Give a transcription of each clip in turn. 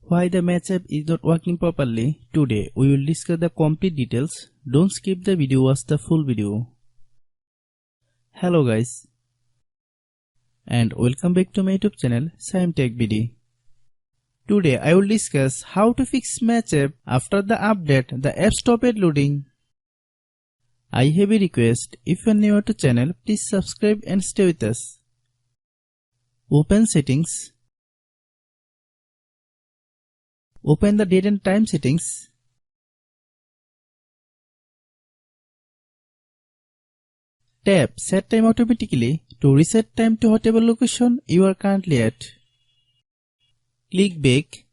Why the match app is not working properly? Today we will discuss the complete details. Don't skip the video, watch the full video. Hello guys, and welcome back to my YouTube channel Shaem Tech BD. Today I will discuss how to fix match app after the update the app stopped loading. I have a request, if you are new to channel, please subscribe and stay with us. Open settings. Open the date and time settings. Tap set time automatically to reset time to whatever location you are currently at. Click back.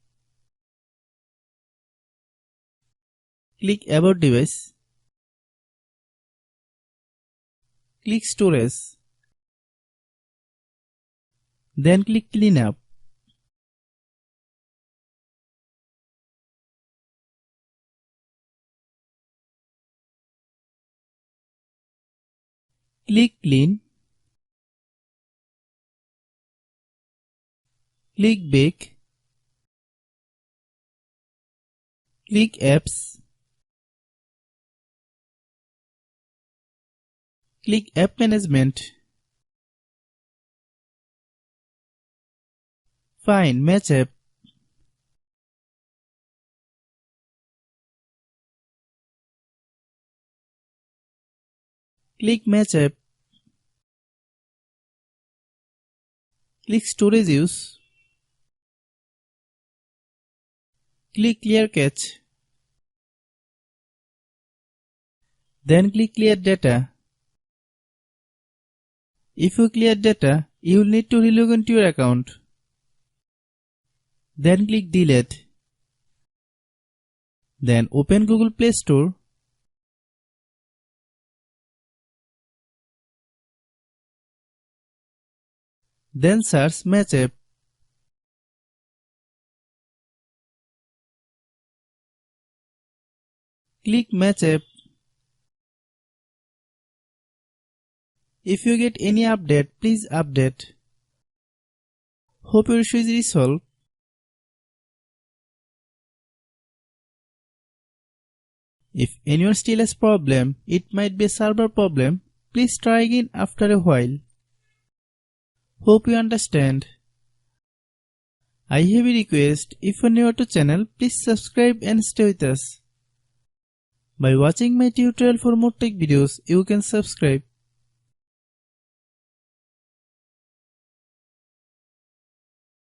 Click about device. Click storage. Then click clean up. Click clean. Click back. Click apps. Click app management. Find match app. Click match app. Click storage use. Click clear cache. Then click clear data. If you clear data, you will need to relog into your account. Then click delete. Then open Google Play Store. Then search match app. Click match app. If you get any update, please update. Hope your issue is resolved. If anyone still has problem, it might be a server problem. Please try again after a while. Hope you understand. I have a request, if you are new to channel, please subscribe and stay with us. By watching my tutorial for more tech videos, you can subscribe.